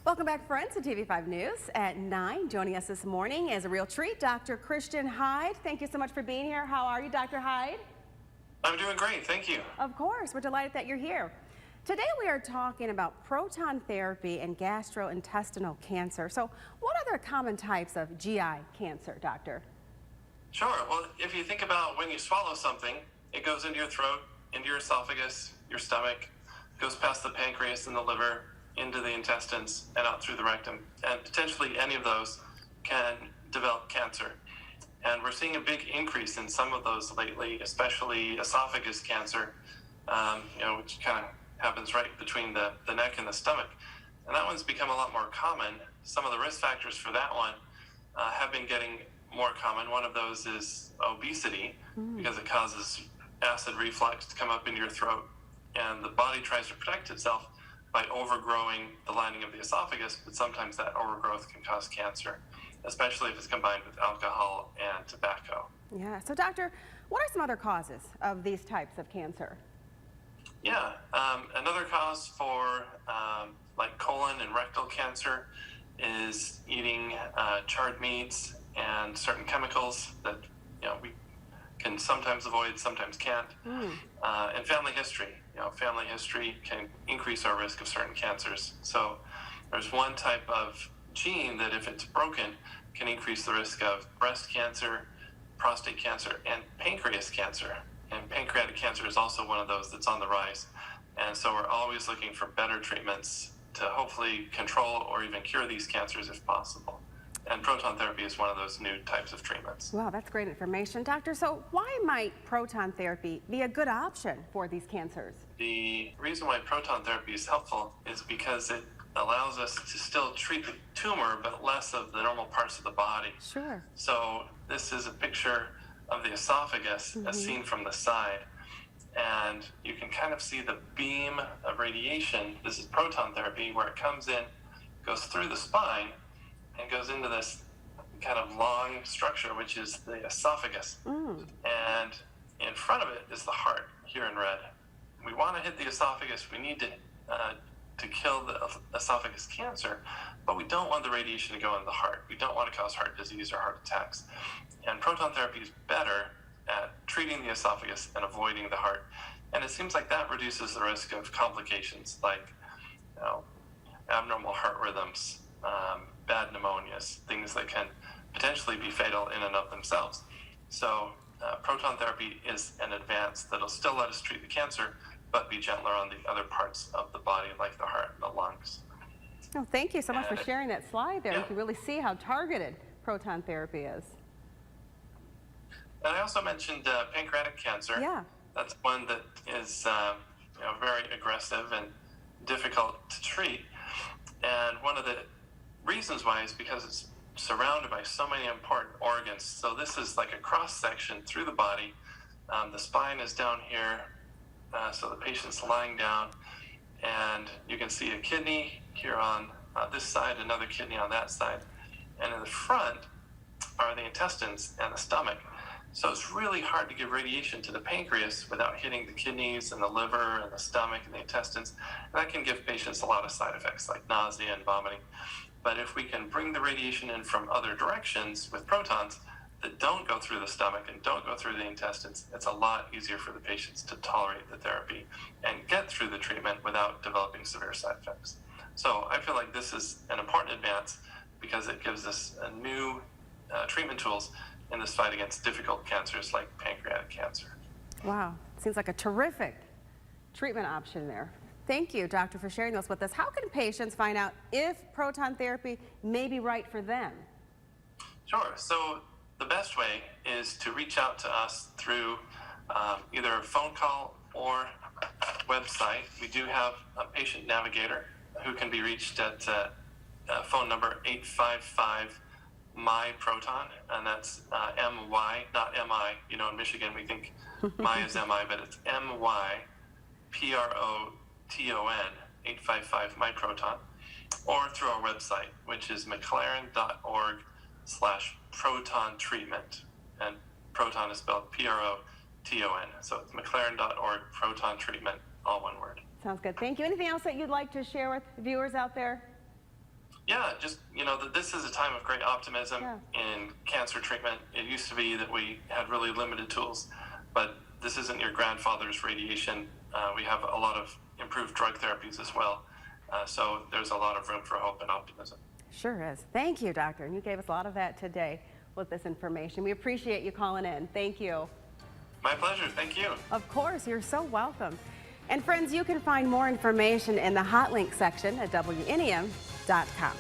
Welcome back, friends, to TV5 News at 9. Joining us this morning is a real treat, Dr. Christian Hyde. Thank you so much for being here. How are you, Dr. Hyde? I'm doing great, thank you. Of course, we're delighted that you're here. Today we are talking about proton therapy and gastrointestinal cancer. So what are the common types of GI cancer, doctor? Sure, well, if you think about when you swallow something, it goes into your throat, into your esophagus, your stomach, goes past the pancreas and the liver, into the intestines and out through the rectum. And potentially any of those can develop cancer. And we're seeing a big increase in some of those lately, especially esophagus cancer, which kind of happens right between the neck and the stomach. And that one's become a lot more common. Some of the risk factors for that one have been getting more common. One of those is obesity, because it causes acid reflux to come up into your throat. And the body tries to protect itself by overgrowing the lining of the esophagus, but sometimes that overgrowth can cause cancer, especially if it's combined with alcohol and tobacco. Yeah, so doctor, what are some other causes of these types of cancer? Yeah, another cause for like colon and rectal cancer is eating charred meats and certain chemicals that we can sometimes avoid, sometimes can't. And family history. Family history can increase our risk of certain cancers. So there's one type of gene that, if it's broken, can increase the risk of breast cancer, prostate cancer, and pancreas cancer. And pancreatic cancer is also one of those that's on the rise. And so we're always looking for better treatments to hopefully control or even cure these cancers if possible. And proton therapy is one of those new types of treatments. Wow, that's great information, doctor. So why might proton therapy be a good option for these cancers? The reason why proton therapy is helpful is because it allows us to still treat the tumor, but less of the normal parts of the body. Sure. So this is a picture of the esophagus as seen from the side. And you can kind of see the beam of radiation. This is proton therapy, where it comes in, goes through the spine, and goes into this kind of long structure, which is the esophagus. And in front of it is the heart, here in red. We want to hit the esophagus. We need to kill the esophagus cancer, but we don't want the radiation to go into the heart. We don't want to cause heart disease or heart attacks. And proton therapy is better at treating the esophagus and avoiding the heart. And it seems like that reduces the risk of complications like abnormal heart rhythms, bad pneumonias, things that can potentially be fatal in and of themselves. So proton therapy is an advance that'll still let us treat the cancer, but be gentler on the other parts of the body, like the heart and the lungs. Oh, thank you so much for sharing that slide there. Yeah. You can really see how targeted proton therapy is. And I also mentioned pancreatic cancer. Yeah. That's one that is very aggressive and difficult to treat. And one of the reasons why is because it's surrounded by so many important organs. So this is like a cross section through the body. The spine is down here, so the patient's lying down, and you can see a kidney here on this side, another kidney on that side, and in the front are the intestines and the stomach. So it's really hard to give radiation to the pancreas without hitting the kidneys and the liver and the stomach and the intestines. And that can give patients a lot of side effects like nausea and vomiting. But if we can bring the radiation in from other directions with protons that don't go through the stomach and don't go through the intestines, it's a lot easier for the patients to tolerate the therapy and get through the treatment without developing severe side effects. So I feel like this is an important advance because it gives us a new treatment tools in this fight against difficult cancers like pancreatic cancer. Wow, seems like a terrific treatment option there. Thank you, doctor, for sharing those with us. How can patients find out if proton therapy may be right for them? Sure. So the best way is to reach out to us through either a phone call or website. We do have a patient navigator who can be reached at phone number 855-MY-PROTON, and that's M-Y, not M-I. In Michigan we think MY is M-I, but it's M-Y-P-R-O-T-O-N, 855-MY-PROTON, or through our website, which is McLaren.org/proton treatment. And proton is spelled P-R-O-T-O-N. So it's McLaren.org, proton treatment, all one word. Sounds good. Thank you. Anything else that you'd like to share with viewers out there? Yeah, just, that this is a time of great optimism Yeah. in cancer treatment. It used to be that we had really limited tools, but this isn't your grandfather's radiation. We have a lot of improved drug therapies as well. So there's a lot of room for hope and optimism. Sure is. Thank you, doctor. And you gave us a lot of that today with this information. We appreciate you calling in. Thank you. My pleasure. Thank you. Of course, you're so welcome. And friends, you can find more information in the hot link section at WNEM.com.